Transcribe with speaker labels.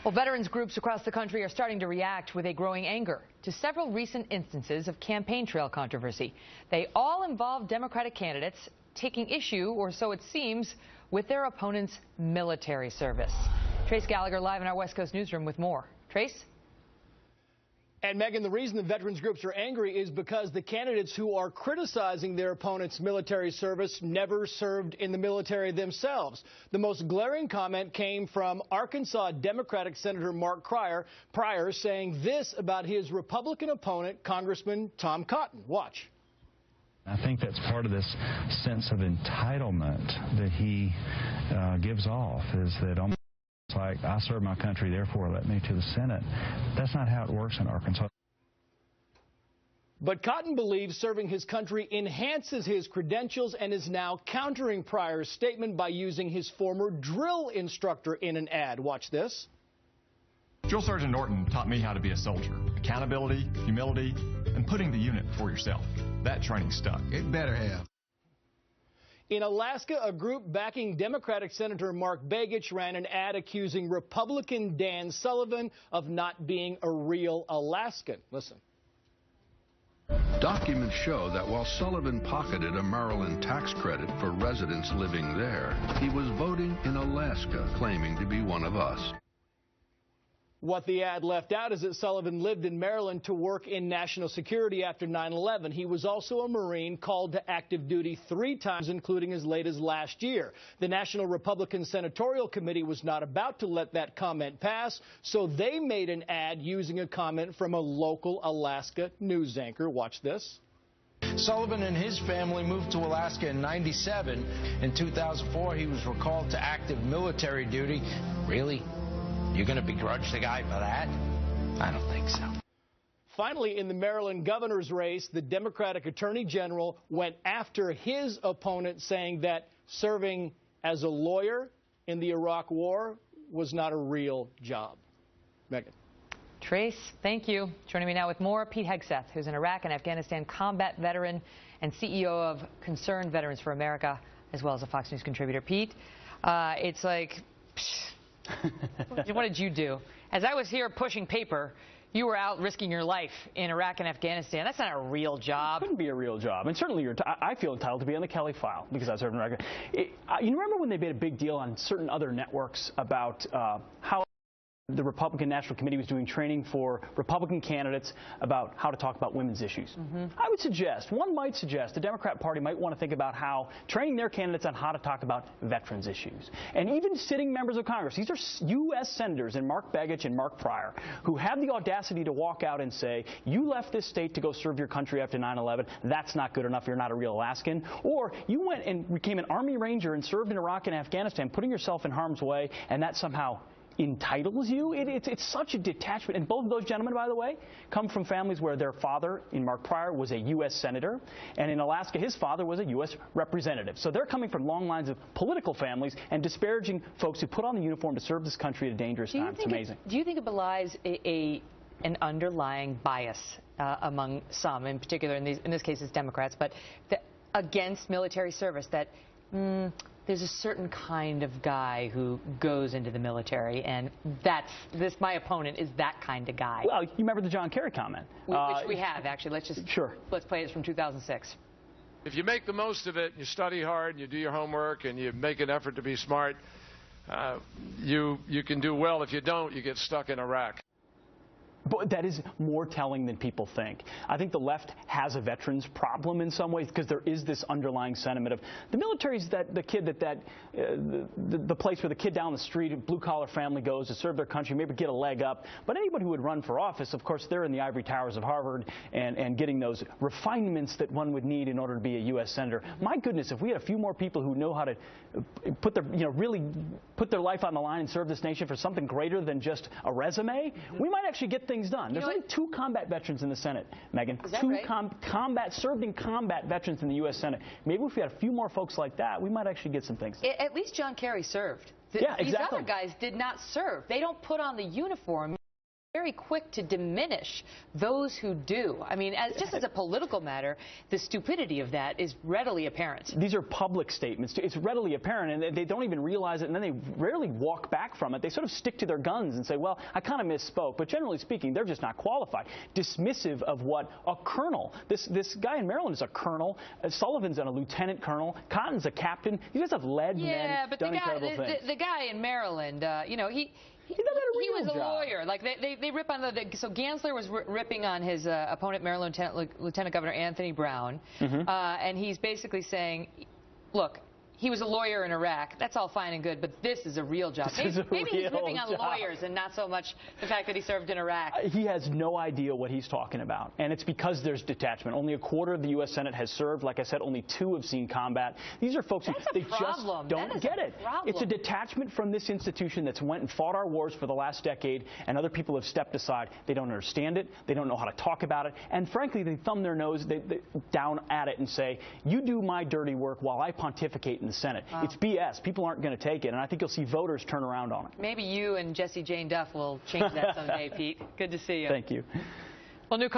Speaker 1: Well, veterans groups across the country are starting to react with a growing anger to several recent instances of campaign trail controversy. They all involve Democratic candidates taking issue, or so it seems, with their opponent's military service. Trace Gallagher live in our West Coast newsroom with more. Trace?
Speaker 2: And Megan, the reason the veterans groups are angry is because the candidates who are criticizing their opponent's military service never served in the military themselves. The most glaring comment came from Arkansas Democratic Senator Mark Pryor saying this about his Republican opponent, Congressman Tom Cotton. Watch.
Speaker 3: I think that's part of this sense of entitlement that he gives off, is that it's like, I serve my country, therefore let me to the Senate. That's not how it works in Arkansas.
Speaker 2: But Cotton believes serving his country enhances his credentials and is now countering Pryor's statement by using his former drill instructor in an ad. Watch this.
Speaker 4: Drill Sergeant Norton taught me how to be a soldier. Accountability, humility, and putting the unit before yourself. That training stuck.
Speaker 5: It better have.
Speaker 2: In Alaska, a group backing Democratic Senator Mark Begich ran an ad accusing Republican Dan Sullivan of not being a real Alaskan. Listen.
Speaker 6: Documents show that while Sullivan pocketed a Maryland tax credit for residents living there, he was voting in Alaska, claiming to be one of us.
Speaker 2: What the ad left out is that Sullivan lived in Maryland to work in national security after 9/11. He was also a Marine called to active duty 3 times, including as late as last year. The National Republican Senatorial Committee was not about to let that comment pass, so they made an ad using a comment from a local Alaska news anchor. Watch this.
Speaker 5: Sullivan and his family moved to Alaska in '97. In 2004, he was recalled to active military duty. Really? You're going to begrudge the guy for that? I don't think so.
Speaker 2: Finally, in the Maryland governor's race, the Democratic Attorney General went after his opponent, saying that serving as a lawyer in the Iraq War was not a real job. Megan.
Speaker 1: Trace, thank you. Joining me now with more, Pete Hegseth, who's an Iraq and Afghanistan combat veteran and CEO of Concerned Veterans for America, as well as a Fox News contributor. Pete, it's like... What did you do? As I was here pushing paper, you were out risking your life in Iraq and Afghanistan. That's not a real job.
Speaker 7: It couldn't be a real job. And certainly I feel entitled to be on the Kelly file because I served in Iraq. You remember when they made a big deal on certain other networks about how the Republican National Committee was doing training for Republican candidates about how to talk about women's issues? I would suggest, one might suggest, the Democrat Party might want to think about how training their candidates on how to talk about veterans issues. And even sitting members of Congress, these are U.S. senators, and Mark Begich and Mark Pryor, who have the audacity to walk out and say, you left this state to go serve your country after 9/11. That's not good enough. You're not a real Alaskan. Or you went and became an Army Ranger and served in Iraq and Afghanistan, putting yourself in harm's way, and that somehow entitles you. It's such a detachment. And both of those gentlemen, by the way, come from families where their father, in Mark Pryor, was a U.S. senator, and in Alaska, his father was a U.S. representative. So they're coming from long lines of political families and disparaging folks who put on the uniform to serve this country at a dangerous time. It's amazing.
Speaker 1: Do you think it belies an underlying bias among some, in particular, in this case it's Democrats, but against military service, that there's a certain kind of guy who goes into the military, and my opponent is that kind of guy?
Speaker 7: Well, you remember the John Kerry comment.
Speaker 1: Which we have, actually. Let's play this from 2006.
Speaker 8: If you make the most of it, you study hard, and you do your homework, and you make an effort to be smart, you can do well. If you don't, you get stuck in Iraq.
Speaker 7: But that is more telling than people think. I think the left has a veterans problem in some ways because there is this underlying sentiment of the military's the place where the kid down the street, a blue-collar family goes to serve their country, maybe get a leg up. But anybody who would run for office, of course, they're in the ivory towers of Harvard and getting those refinements that one would need in order to be a U.S. senator. My goodness, if we had a few more people who know how to really put their life on the line and serve this nation for something greater than just a resume, we might actually get things done. There's only 2 combat veterans in the Senate, Megan.
Speaker 1: Is that
Speaker 7: 2
Speaker 1: right?
Speaker 7: served in combat veterans in the U.S. Senate. Maybe if we had a few more folks like that, we might actually get some things done.
Speaker 1: At least John Kerry served.
Speaker 7: Yeah, exactly.
Speaker 1: These other guys did not serve. They don't put on the uniform. very quick to diminish those who do. I mean, just as a political matter, the stupidity of that is readily apparent.
Speaker 7: These are public statements. It's readily apparent, and they don't even realize it, and then they rarely walk back from it. They sort of stick to their guns and say, well, I kind of misspoke. But generally speaking, they're just not qualified. Dismissive of what a colonel. This guy in Maryland is a colonel. Sullivan's a lieutenant colonel. Cotton's a captain. You guys have led men, done incredible things.
Speaker 1: The guy in Maryland, you know, he was a lawyer. Like they rip on so Gansler was ripping on his opponent, Maryland Lieutenant Governor Anthony Brown, and he's basically saying, look, he was a lawyer in Iraq. That's all fine and good, but this is a real job. Maybe he's ripping on lawyers and not so much the fact that he served in Iraq.
Speaker 7: He has no idea what he's talking about, and it's because there's detachment. Only a quarter of the U.S. Senate has served. Like I said, only 2 have seen combat. These are folks who just don't get it. It's a detachment from this institution that's went and fought our wars for the last decade, and other people have stepped aside. They don't understand it. They don't know how to talk about it, and frankly, they thumb their nose down at it and say, you do my dirty work while I pontificate in the Senate. Wow. It's BS. People aren't going to take it, and I think you'll see voters turn around on it.
Speaker 1: Maybe you and Jesse Jane Duff will change that someday, Pete. Good to see you.
Speaker 7: Thank you.
Speaker 1: Well, new